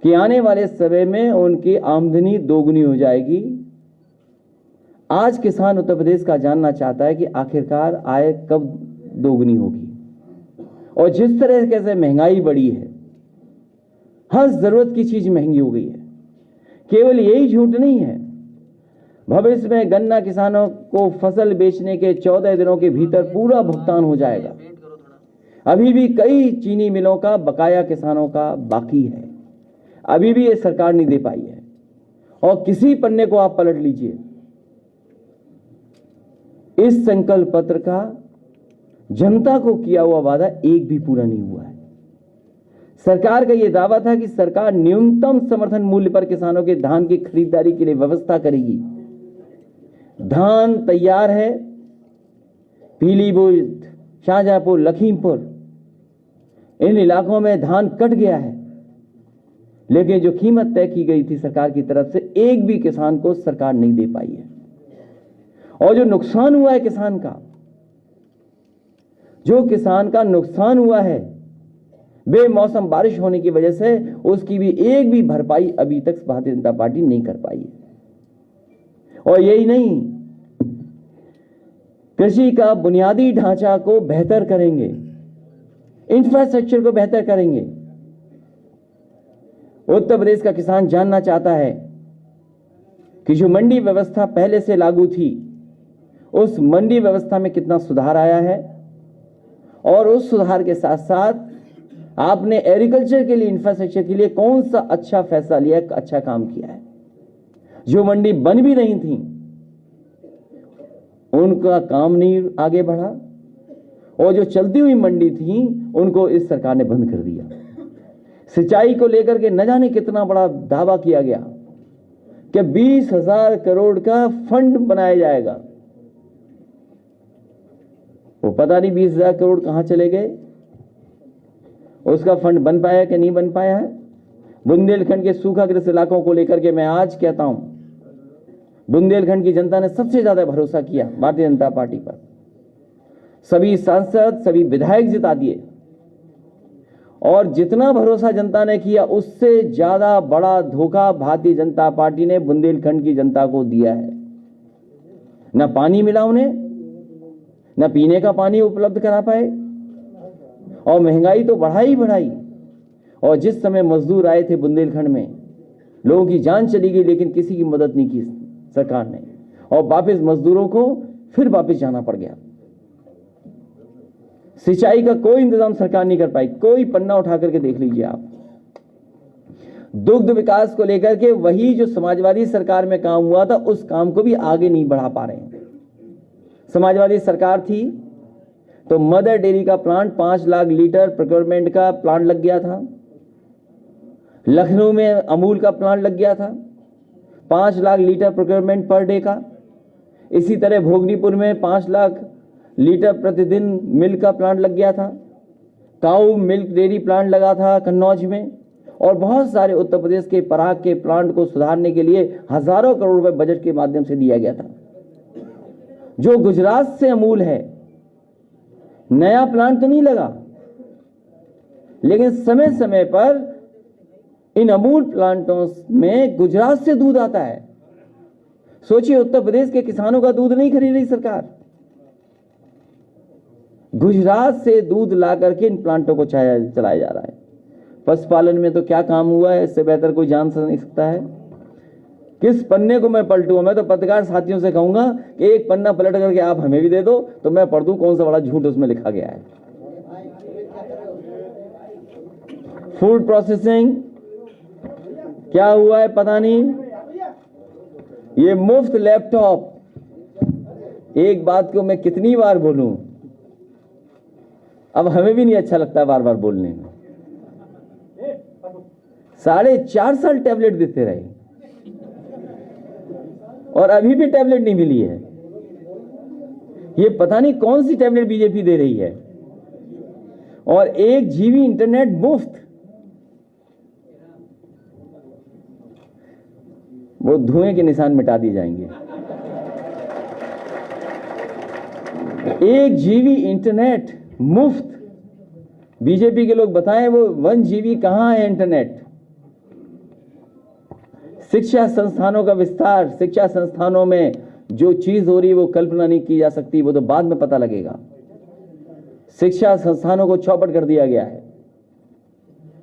कि आने वाले समय में उनकी आमदनी दोगुनी हो जाएगी। आज किसान उत्तर प्रदेश का जानना चाहता है कि आखिरकार आय कब दोगुनी होगी। और जिस तरह से महंगाई बढ़ी है, हर जरूरत की चीज महंगी हो गई है। केवल यही झूठ नहीं है, भविष्य में गन्ना किसानों को फसल बेचने के 14 दिनों के भीतर पूरा भुगतान हो जाएगा। अभी भी कई चीनी मिलों का बकाया किसानों का बाकी है, अभी भी ये सरकार नहीं दे पाई है। और किसी पन्ने को आप पलट लीजिए, इस संकल्प पत्र का जनता को किया हुआ वादा एक भी पूरा नहीं हुआ है। सरकार का यह दावा था कि सरकार न्यूनतम समर्थन मूल्य पर किसानों के धान की खरीदारी के लिए व्यवस्था करेगी। धान तैयार है, पीलीभीत, शाहजहांपुर, लखीमपुर, इन इलाकों में धान कट गया है, लेकिन जो कीमत तय की गई थी सरकार की तरफ से, एक भी किसान को सरकार नहीं दे पाई है। और जो नुकसान हुआ है किसान का, जो किसान का नुकसान हुआ है बेमौसम बारिश होने की वजह से, उसकी भी एक भी भरपाई अभी तक भारतीय जनता पार्टी नहीं कर पाई है। और यही नहीं, कृषि का बुनियादी ढांचा को बेहतर करेंगे, इंफ्रास्ट्रक्चर को बेहतर करेंगे। उत्तर प्रदेश का किसान जानना चाहता है कि जो मंडी व्यवस्था पहले से लागू थी, उस मंडी व्यवस्था में कितना सुधार आया है, और उस सुधार के साथ साथ आपने एग्रीकल्चर के लिए, इंफ्रास्ट्रक्चर के लिए कौन सा अच्छा फैसला लिया, अच्छा काम किया है। जो मंडी बन भी नहीं थी उनका काम नहीं आगे बढ़ा, और जो चलती हुई मंडी थी उनको इस सरकार ने बंद कर दिया। सिंचाई को लेकर के न जाने कितना बड़ा दावा किया गया कि 20,000 करोड़ का फंड बनाया जाएगा। वो पता नहीं 20,000 करोड़ कहां चले गए, उसका फंड बन पाया कि नहीं बन पाया है। बुंदेलखंड के सूखाग्रस्त इलाकों को लेकर के मैं आज कहता हूं, बुंदेलखंड की जनता ने सबसे ज्यादा भरोसा किया भारतीय जनता पार्टी पर। सभी सांसद, सभी विधायक जिता दिए, और जितना भरोसा जनता ने किया उससे ज्यादा बड़ा धोखा भारतीय जनता पार्टी ने बुंदेलखंड की जनता को दिया है। न पानी मिला उन्हें, न पीने का पानी उपलब्ध करा पाए, और महंगाई तो बढ़ाई बढ़ाई। और जिस समय मजदूर आए थे बुंदेलखंड में, लोगों की जान चली गई, लेकिन किसी की मदद नहीं की सरकार ने, और वापस मजदूरों को फिर वापस जाना पड़ गया। सिंचाई का कोई इंतजाम सरकार नहीं कर पाई, कोई पन्ना उठा करके देख लीजिए आप। दुग्ध विकास को लेकर के वही जो समाजवादी सरकार में काम हुआ था, उस काम को भी आगे नहीं बढ़ा पा रहे हैं। समाजवादी सरकार थी तो मदर डेयरी का प्लांट 5 लाख लीटर प्रोक्योरमेंट का प्लांट लग गया था। लखनऊ में अमूल का प्लांट लग गया था, 5 lakh litre procurement per day का। इसी तरह भोगनीपुर में 5 लाख लीटर प्रतिदिन मिल्क का प्लांट लग गया था। काऊ मिल्क डेयरी प्लांट लगा था कन्नौज में, और बहुत सारे उत्तर प्रदेश के पराग के प्लांट को सुधारने के लिए हजारों करोड़ रुपए बजट के माध्यम से दिया गया था। जो गुजरात से अमूल है, नया प्लांट तो नहीं लगा, लेकिन समय समय पर इन अमूल प्लांटों में गुजरात से दूध आता है। सोचिए, उत्तर प्रदेश के किसानों का दूध नहीं खरीद रही सरकार, गुजरात से दूध ला करके इन प्लांटों को चलाया जा रहा है। पशुपालन में तो क्या काम हुआ है, इससे बेहतर कोई जान नहीं सकता है। किस पन्ने को मैं पलटूं? मैं तो पत्रकार साथियों से कहूंगा कि एक पन्ना पलट करके आप हमें भी दे दो तो मैं पढ़ दूं कौन सा बड़ा झूठ उसमें लिखा गया है। फूड प्रोसेसिंग क्या हुआ है पता नहीं। ये मुफ्त लैपटॉप, एक बात को मैं कितनी बार बोलूं, अब हमें भी नहीं अच्छा लगता बार बार बोलने में। 4.5 साल टैबलेट देते रहे और अभी भी टैबलेट नहीं मिली है। ये पता नहीं कौन सी टैबलेट बीजेपी दे रही है। और 1 GB इंटरनेट मुफ्त, वो धुएं के निशान मिटा दिए जाएंगे। 1 GB इंटरनेट मुफ्त। बीजेपी के लोग बताएं वो 1 GB कहां है इंटरनेट। शिक्षा संस्थानों का विस्तार, शिक्षा संस्थानों में जो चीज हो रही है वो कल्पना नहीं की जा सकती, वो तो बाद में पता लगेगा। शिक्षा संस्थानों को चौपट कर दिया गया है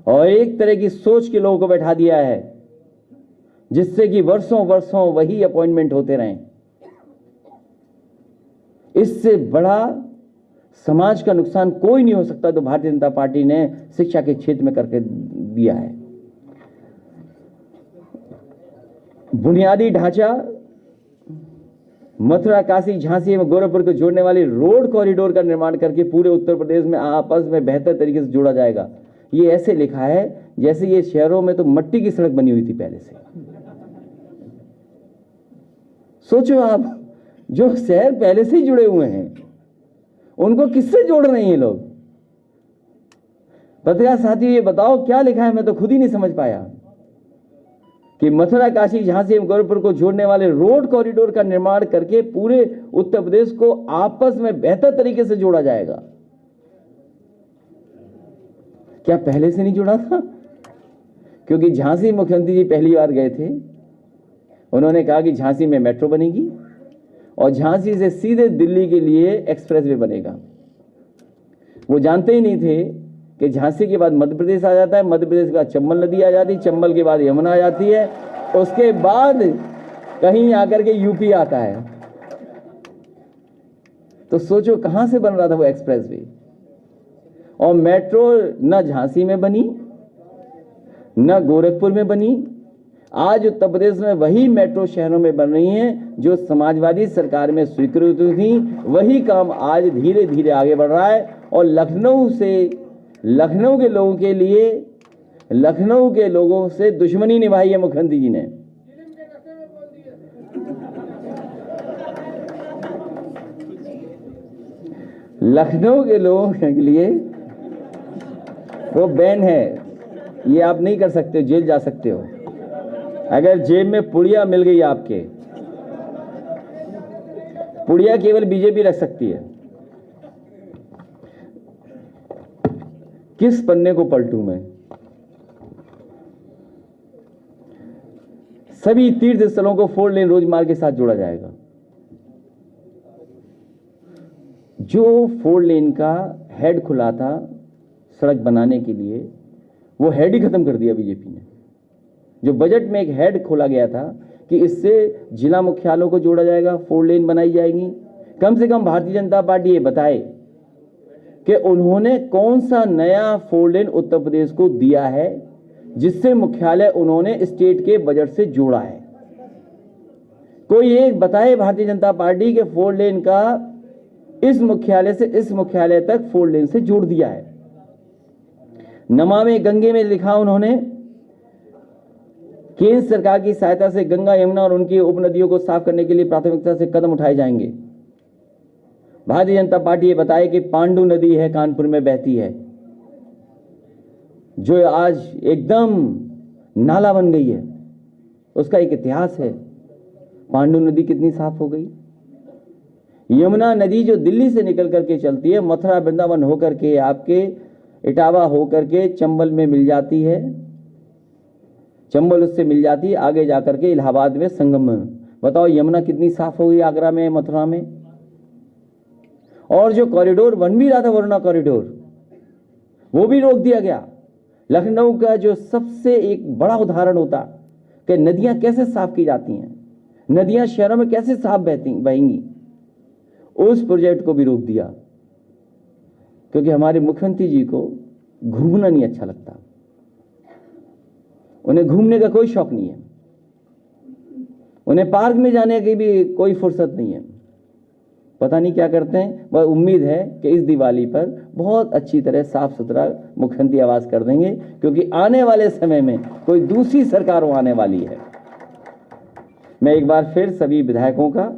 और एक तरह की सोच के लोगों को बैठा दिया है जिससे कि वर्षों वर्षों वही अपॉइंटमेंट होते रहें। इससे बड़ा समाज का नुकसान कोई नहीं हो सकता तो भारतीय जनता पार्टी ने शिक्षा के क्षेत्र में करके दिया है। बुनियादी ढांचा, मथुरा, काशी, झांसी एवं गोरखपुर को जोड़ने वाली रोड कॉरिडोर का निर्माण करके पूरे उत्तर प्रदेश में आपस में बेहतर तरीके से जोड़ा जाएगा। ये ऐसे लिखा है जैसे ये शहरों में तो मट्टी की सड़क बनी हुई थी पहले से। सोचो आप, जो शहर पहले से ही जुड़े हुए हैं उनको किससे जोड़ रहे हैं ये लोग? पत्रकार साथियों ये बताओ क्या लिखा है, मैं तो खुद ही नहीं समझ पाया कि मथुरा, काशी, झांसी एवं गोरखपुर को जोड़ने वाले रोड कॉरिडोर का निर्माण करके पूरे उत्तर प्रदेश को आपस में बेहतर तरीके से जोड़ा जाएगा। क्या पहले से नहीं जुड़ा था? क्योंकि झांसी मुख्यमंत्री जी पहली बार गए थे, उन्होंने कहा कि झांसी में मेट्रो बनेगी और झांसी से सीधे दिल्ली के लिए एक्सप्रेसवे बनेगा। वो जानते ही नहीं थे कि झांसी के बाद मध्य प्रदेश आ जाता है, मध्य प्रदेश के बाद चंबल नदी आ जाती है, चंबल के बाद यमुना आ जाती है, उसके बाद कहीं आकर के यूपी आता है। तो सोचो कहां से बन रहा था वो एक्सप्रेसवे। और मेट्रो न झांसी में बनी न गोरखपुर में बनी। आज उत्तर प्रदेश में वही मेट्रो शहरों में बन रही हैं जो समाजवादी सरकार में स्वीकृत थी। वही काम आज धीरे धीरे आगे बढ़ रहा है और लखनऊ के लोगों से दुश्मनी निभाई है मुख्यमंत्री जी ने। लखनऊ के लोगों के लिए वो बैन है, ये आप नहीं कर सकते, जेल जा सकते हो। अगर जेब में पुड़िया मिल गई आपके, पुड़िया केवल बीजेपी रख सकती है। किस पन्ने को पलटूं मैं? सभी तीर्थ स्थलों को 4 लेन रोड मार्ग के साथ जोड़ा जाएगा। जो 4 लेन का हेड खुला था सड़क बनाने के लिए, वो हेड ही खत्म कर दिया बीजेपी ने। जो बजट में एक हेड खोला गया था कि इससे जिला मुख्यालयों को जोड़ा जाएगा, 4 लेन बनाई जाएगी। कम से कम भारतीय जनता पार्टी ये बताए कि उन्होंने कौन सा नया 4 लेन उत्तर प्रदेश को दिया है जिससे मुख्यालय उन्होंने स्टेट के बजट से जोड़ा है। कोई एक बताए भारतीय जनता पार्टी के 4 लेन का इस मुख्यालय से इस मुख्यालय तक 4 लेन से जोड़ दिया है। नमामि गंगे में लिखा उन्होंने केंद्र सरकार की सहायता से गंगा, यमुना और उनकी उपनदियों को साफ करने के लिए प्राथमिकता से कदम उठाए जाएंगे। भारतीय जनता पार्टी ये बताए कि पांडु नदी है कानपुर में बहती है, जो आज एकदम नाला बन गई है, उसका एक इतिहास है। पांडु नदी कितनी साफ हो गई। यमुना नदी जो दिल्ली से निकल करके चलती है, मथुरा वृंदावन होकर के आपके इटावा होकर के चंबल में मिल जाती है, चंबल उससे मिल जाती है, आगे जाकर के इलाहाबाद में संगम में। बताओ यमुना कितनी साफ हो गई आगरा में, मथुरा में। और जो कॉरिडोर बन भी रहा था वरुणा कॉरिडोर, वो भी रोक दिया गया। लखनऊ का जो सबसे एक बड़ा उदाहरण होता कि नदियां कैसे साफ की जाती हैं, नदियां शहरों में कैसे साफ बहेंगी, उस प्रोजेक्ट को भी रोक दिया, क्योंकि हमारे मुख्यमंत्री जी को घूमना नहीं अच्छा लगता, उन्हें घूमने का कोई शौक नहीं है, उन्हें पार्क में जाने की भी कोई फुर्सत नहीं है। पता नहीं क्या करते हैं। वह उम्मीद है कि इस दिवाली पर बहुत अच्छी तरह साफ सुथरा मुख्यमंत्री आवास कर देंगे, क्योंकि आने वाले समय में कोई दूसरी सरकार आने वाली है। मैं एक बार फिर सभी विधायकों का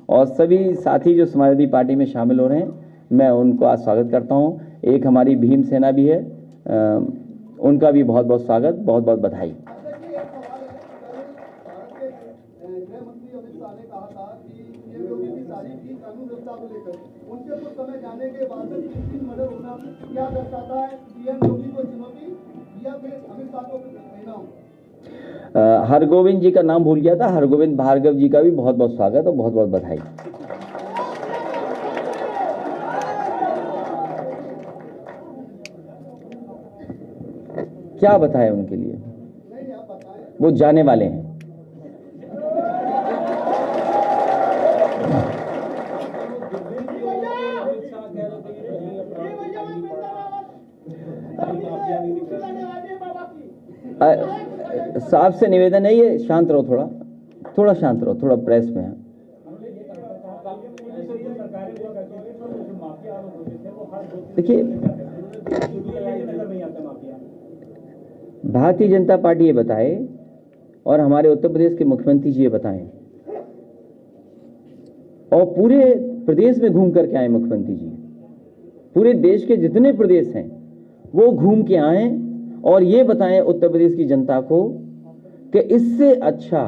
और सभी साथी जो समाजवादी पार्टी में शामिल हो रहे हैं, मैं उनको आज स्वागत करता हूं। एक हमारी भीम सेना भी है, उनका भी बहुत बहुत स्वागत, बहुत बहुत बधाई। हरगोविंद जी का नाम भूल गया था, हरगोविंद भार्गव जी का भी बहुत बहुत स्वागत और बहुत बहुत बधाई। क्या बताएं उनके लिए, वो जाने वाले हैं। साहब से निवेदन है, ये शांत रहो, थोड़ा शांत रहो, थोड़ा प्रेस में है। देखिए, भारतीय जनता पार्टी ये बताए और हमारे उत्तर प्रदेश के मुख्यमंत्री जी ये बताएं, और पूरे प्रदेश में घूम करके आए मुख्यमंत्री जी, पूरे देश के जितने प्रदेश हैं वो घूम के आए और ये बताएं उत्तर प्रदेश की जनता को कि इससे अच्छा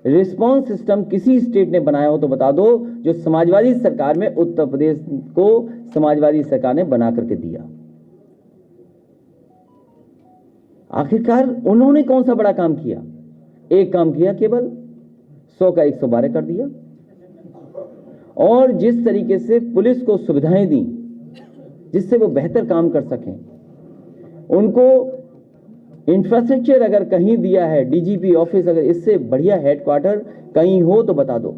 रिस्पांस सिस्टम किसी स्टेट ने बनाया हो तो बता दो, जो समाजवादी सरकार में उत्तर प्रदेश को समाजवादी सरकार ने बना करके दिया। आखिरकार उन्होंने कौन सा बड़ा काम किया? एक काम किया, केवल 100 का 112 कर दिया, और जिस तरीके से पुलिस को सुविधाएं दी जिससे वो बेहतर काम कर सकें, उनको इंफ्रास्ट्रक्चर अगर कहीं दिया है, डीजीपी ऑफिस, अगर इससे बढ़िया हेडक्वार्टर कहीं हो तो बता दो।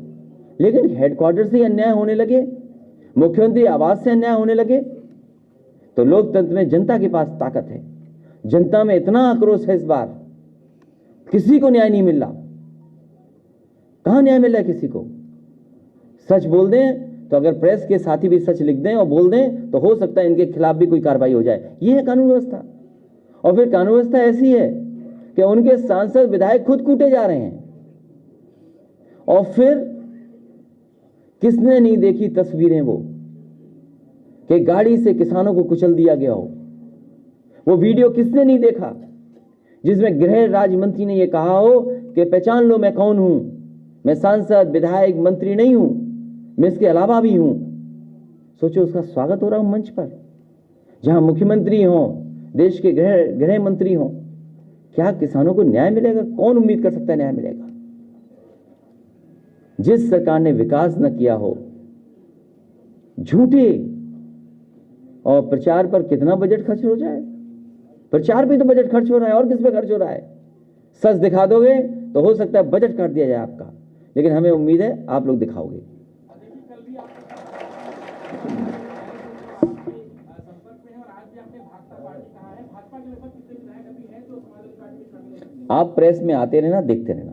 लेकिन हेडक्वार्टर से अन्याय होने लगे, मुख्यमंत्री आवास से अन्याय होने लगे, तो लोकतंत्र में जनता के पास ताकत है, जनता में इतना आक्रोश है, इस बार किसी को न्याय नहीं मिल रहा। कहां न्याय मिल रहा है किसी को? सच बोल दें तो अगर प्रेस के साथी भी सच लिख दें और बोल दें तो हो सकता है इनके खिलाफ भी कोई कार्रवाई हो जाए। ये है कानून व्यवस्था। और फिर कानून व्यवस्था ऐसी है कि उनके सांसद विधायक खुद कूटे जा रहे हैं, और फिर किसने नहीं देखी तस्वीरें वो कि गाड़ी से किसानों को कुचल दिया गया हो? वो वीडियो किसने नहीं देखा जिसमें गृह राज्य मंत्री ने ये कहा हो कि पहचान लो मैं कौन हूं, मैं सांसद विधायक मंत्री नहीं हूं, मैं इसके अलावा भी हूं। सोचो, उसका स्वागत हो रहा हूं मंच पर, जहां मुख्यमंत्री हो, देश के गृह मंत्री हो। क्या किसानों को न्याय मिलेगा? कौन उम्मीद कर सकता है न्याय मिलेगा? जिस सरकार ने विकास न किया हो, झूठे और प्रचार पर कितना बजट खर्च हो जाए? प्रचार पे तो बजट खर्च हो रहा है, और किस पे खर्च हो रहा है? सच दिखा दोगे तो हो सकता है बजट काट दिया जाए आपका, लेकिन हमें उम्मीद है आप लोग दिखाओगे। आप प्रेस में आते रहना, देखते रहना।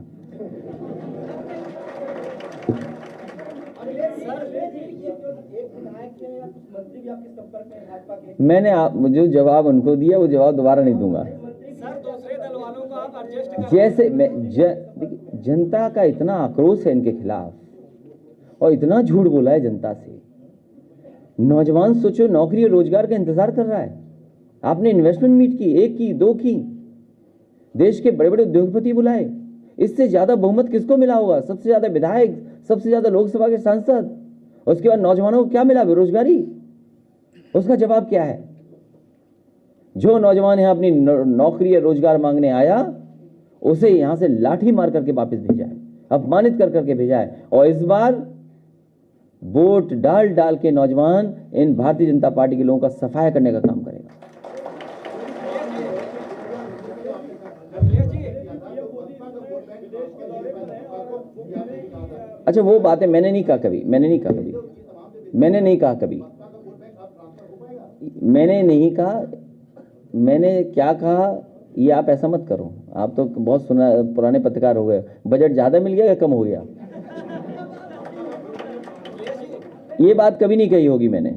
मैंने जो जवाब उनको दिया वो जवाब दोबारा नहीं दूंगा। जैसे मैं जनता का इतना आक्रोश है इनके खिलाफ, और इतना झूठ बोला है जनता से। नौजवान सोचो, नौकरी और रोजगार का इंतजार कर रहा है। आपने इन्वेस्टमेंट मीट की, 1 की, 2 की, देश के बड़े बड़े उद्योगपति बुलाए। इससे ज्यादा बहुमत किसको मिला होगा? सबसे ज्यादा विधायक, सबसे ज्यादा लोकसभा के सांसद। उसके बाद नौजवानों को क्या मिला? बेरोजगारी। उसका जवाब क्या है? जो नौजवान यहां अपनी नौकरी या रोजगार मांगने आया, उसे यहां से लाठी मार करके वापस भेजा है, अपमानित कर करके भेजा है। और इस बार वोट डाल डाल के नौजवान इन भारतीय जनता पार्टी के लोगों का सफाया करने का काम करेगा। अच्छा वो बातें मैंने नहीं कहा कभी, मैंने नहीं कहा कभी, मैंने नहीं कहा कभी, मैंने नहीं कहा। मैंने क्या कहा ये आप ऐसा मत करो, आप तो बहुत पुराने पत्रकार हो गए। बजट ज़्यादा मिल गया या कम हो गया, ये बात कभी नहीं कही होगी मैंने।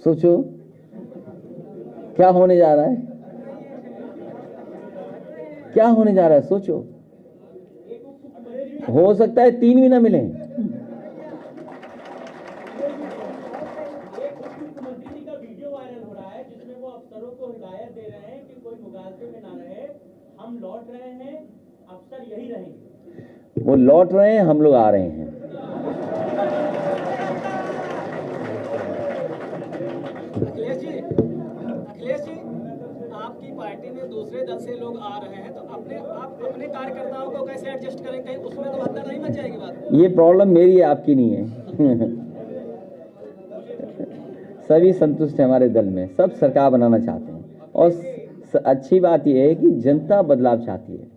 सोचो क्या होने जा रहा है, क्या होने जा रहा है, सोचो। हो सकता है 3 भी ना मिले। हम लौट रहे हैं, अफसर यही रहेंगे। वो लौट रहे हैं, हम लोग आ रहे हैं। अखिलेश जी, आपकी पार्टी में दूसरे दल से लोग आ रहे हैं, तो आप अपने कार्यकर्ताओं को कैसे एडजस्ट करें? कहीं उसमें तो अंदर नहीं मच जाएगी बात। ये प्रॉब्लम मेरी है, आपकी नहीं है। सभी संतुष्ट है हमारे दल में, सब सरकार बनाना चाहते हैं। और अच्छी बात यह है कि जनता बदलाव चाहती है।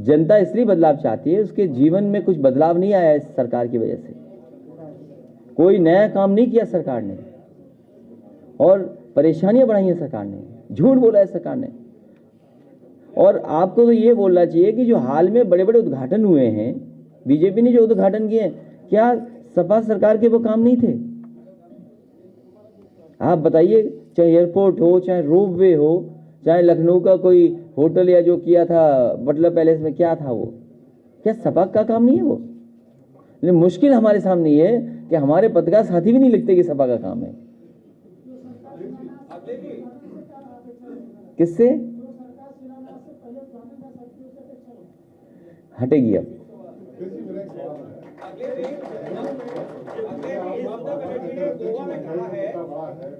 जनता इसलिए बदलाव चाहती है, उसके जीवन में कुछ बदलाव नहीं आया इस सरकार की वजह से। कोई नया काम नहीं किया सरकार ने, और परेशानियां बढ़ाई हैं सरकार ने, झूठ बोला है सरकार ने। और आपको तो ये बोलना चाहिए कि जो हाल में बड़े बड़े उद्घाटन हुए हैं, बीजेपी ने जो उद्घाटन किए हैं, क्या सपा सरकार के वो काम नहीं थे? आप बताइए, चाहे एयरपोर्ट हो, चाहे रोपवे हो, चाहे लखनऊ का कोई होटल या जो किया था बटलर पैलेस में, क्या था वो? क्या सपा का काम नहीं है वो? लेकिन मुश्किल हमारे सामने ये है कि हमारे पत्रकार साथी भी नहीं लिखते कि सपा का काम है। किससे हटेगी अब?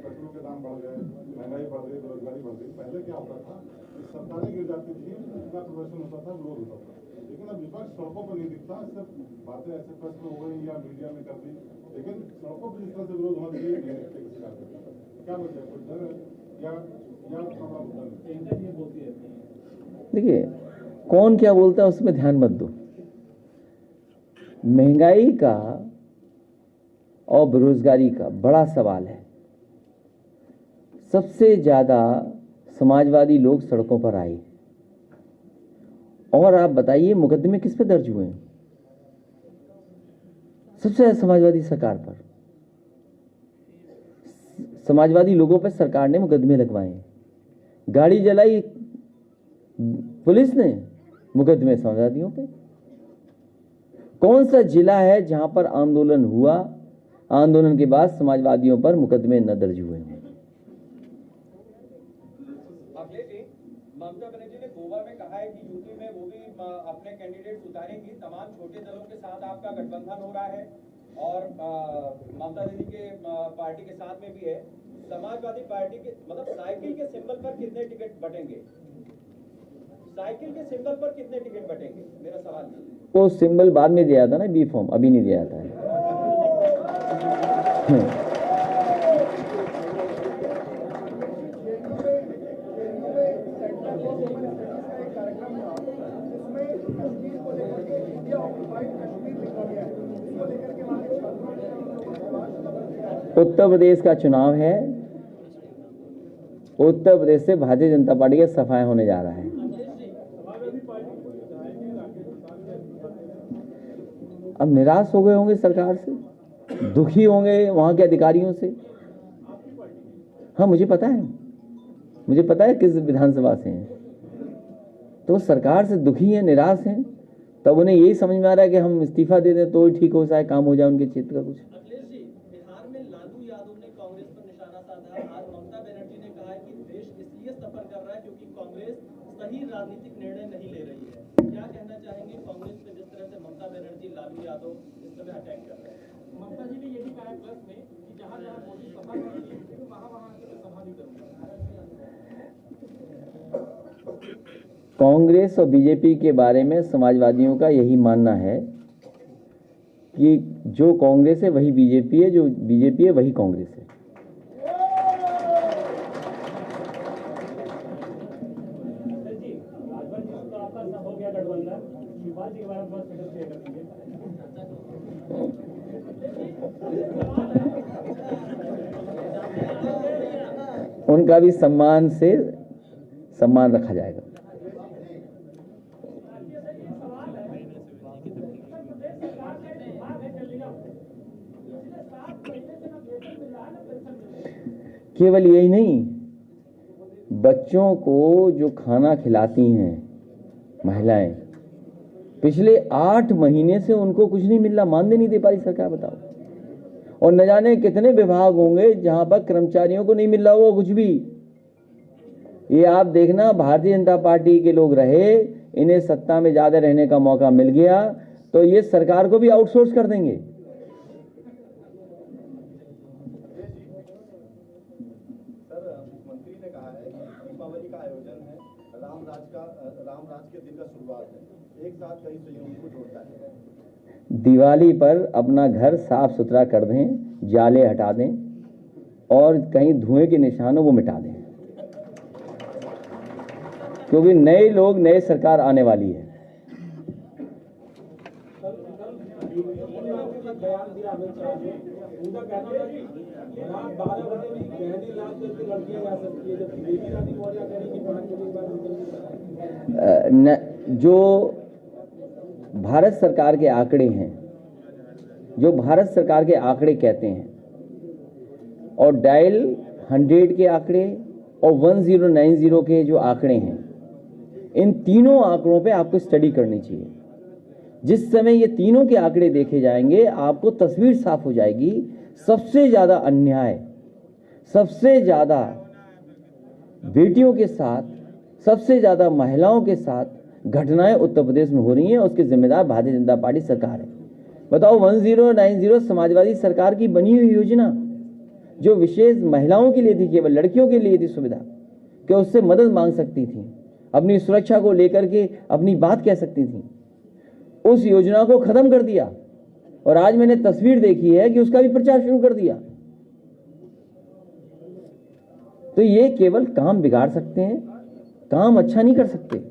पेट्रोल के दाम बढ़ गए, महंगाई बढ़ गई, बेरोजगारी बढ़ गई। पहले क्या होता था कि सरकारें गिर जाती थी, उनका प्रदर्शन होता था, विरोध होता था। लेकिन अब विपक्ष सड़कों पर नहीं दिखता, सिर्फ बातें ऐसे प्रश्न हो गई या मीडिया में कर दी, लेकिन सड़कों पर जिस तरह से विरोध होना चाहिए नहीं दिखते किसी का। क्या वजह, कोई डर है या बोलती है? देखिए, कौन क्या बोलता है उसमें ध्यान मत दो। महंगाई का और बेरोजगारी का बड़ा सवाल है। सबसे ज्यादा समाजवादी लोग सड़कों पर आए। और आप बताइए मुकदमे किस पे दर्ज हुए हैं? सबसे ज्यादा समाजवादी सरकार पर, समाजवादी लोगों पर सरकार ने मुकदमे लगवाए। गाड़ी जलाई पुलिस ने, मुकदमे समाजवादियों पे। कौन सा जिला है जहां पर आंदोलन हुआ, आंदोलन के बाद समाजवादियों पर मुकदमे न दर्ज हुए हैं? ममता बनर्जी ने गोवा में कहा है कि यूपी में वो भी अपने कैंडिडेट उतारेंगी। तमाम छोटे दलों के साथ आपका गठबंधन हो रहा है और ममता दीदी के पार्टी के साथ में भी है। समाजवादी पार्टी के मतलब साइकिल के सिंबल पर कितने टिकट बटेंगे? साइकिल के सिंबल पर कितने टिकट बटेंगे, मेरा सवाल है। वो सिंबल बाद में दिया था ना, बी फॉर्म अभी नहीं दिया था। उत्तर प्रदेश का चुनाव है, उत्तर प्रदेश से भारतीय जनता पार्टी का सफाया होने जा रहा है। अब निराश हो गए होंगे सरकार से, दुखी होंगे वहां के अधिकारियों से। हाँ मुझे पता है किस विधानसभा से हैं। तो सरकार से दुखी हैं, निराश हैं। तब उन्हें यही समझ में आ रहा है कि हम इस्तीफा दे दें तो ठीक हो जाए, काम हो जाए उनके क्षेत्र का कुछ। अखिलेश जी, बिहार में लालू यादव ने कांग्रेस पर निशाना साधा। आज ममता बनर्जी ने कहा है कि देश इसलिए सफर कर रहा है क्योंकि कांग्रेस सही राजनीतिक निर्णय नहीं ले रही है। क्या कहना चाहेंगे कांग्रेस पे जिस तरह से ममता बनर्जी, लालू यादव इस समय अटैक कर रहे हैं? ममता जी ने ये भी कहा है प्लस में कि जहाँ जहाँ मोदी सभा करेंगे वहाँ सभा भी करूंगा। कांग्रेस और बीजेपी के बारे में समाजवादियों का यही मानना है कि जो कांग्रेस है वही बीजेपी है, जो बीजेपी है वही कांग्रेस है। हो गया गठबंधन, शिवपाल जी के बारे में बहुत स्टेटस शेयर कर दीजिए। उनका भी सम्मान से सम्मान रखा जाएगा। केवल यही नहीं, बच्चों को जो खाना खिलाती हैं महिलाएं, पिछले 8 महीने से उनको कुछ नहीं मिल रहा, मानदेय नहीं दे पा रही सरकार, बताओ। और न जाने कितने विभाग होंगे जहां पर कर्मचारियों को नहीं मिल रहा होगा कुछ भी। ये आप देखना, भारतीय जनता पार्टी के लोग रहे, इन्हें सत्ता में ज्यादा रहने का मौका मिल गया तो ये सरकार को भी आउटसोर्स कर देंगे। मुख्यमंत्री ने कहा है कि दीपावली का आयोजन है, रामराज के दिन का शुरुआत है, एक साथ कई संयोजनों को जोड़ता है। दिवाली पर अपना घर साफ सुथरा कर दें, जाले हटा दें और कहीं धुएं के निशान हो वो मिटा दें, क्योंकि नए लोग, नए सरकार आने वाली है। जो भारत सरकार के आंकड़े हैं, जो भारत सरकार के आंकड़े कहते हैं, और डायल 100 के आंकड़े और 1090 के जो आंकड़े हैं, इन तीनों आंकड़ों पे आपको स्टडी करनी चाहिए। जिस समय ये तीनों के आंकड़े देखे जाएंगे आपको तस्वीर साफ हो जाएगी। सबसे ज्यादा अन्याय, सबसे ज्यादा बेटियों के साथ, सबसे ज्यादा महिलाओं के साथ घटनाएं उत्तर प्रदेश में हो रही हैं, उसके जिम्मेदार भारतीय जनता पार्टी सरकार है। बताओ, 1090 समाजवादी सरकार की बनी हुई योजना जो विशेष महिलाओं के लिए थी, केवल लड़कियों के लिए थी सुविधा, कि उससे मदद मांग सकती थी, अपनी सुरक्षा को लेकर के अपनी बात कह सकती थी, उस योजना को खत्म कर दिया। और आज मैंने तस्वीर देखी है कि उसका भी प्रचार शुरू कर दिया। तो ये केवल काम बिगाड़ सकते हैं, काम अच्छा नहीं कर सकते।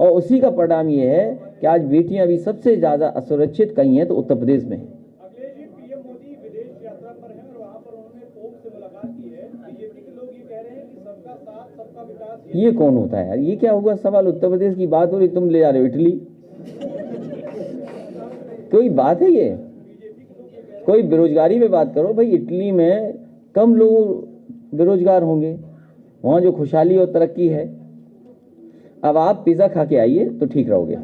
और उसी का परिणाम ये है कि आज बेटियां भी सबसे ज्यादा असुरक्षित कहीं हैं तो उत्तर प्रदेश में है। पीएम मोदी विदेश यात्रा पर हैं और वहां पर उन्होंने पोप से मुलाकात की है। बीजेपी के लोग ये कह रहे हैं कि सबका साथ सबका विकास। ये कौन होता है यार? ये क्या हुआ सवाल? उत्तर प्रदेश की बात हो रही, तुम ले जा रहे हो इटली। कोई बात है ये? कोई बेरोजगारी पे बात करो भाई। इटली में कम लोग बेरोजगार होंगे, वहां जो खुशहाली और तरक्की है। अब आप पिज्जा खा के आइए तो ठीक रहोगे।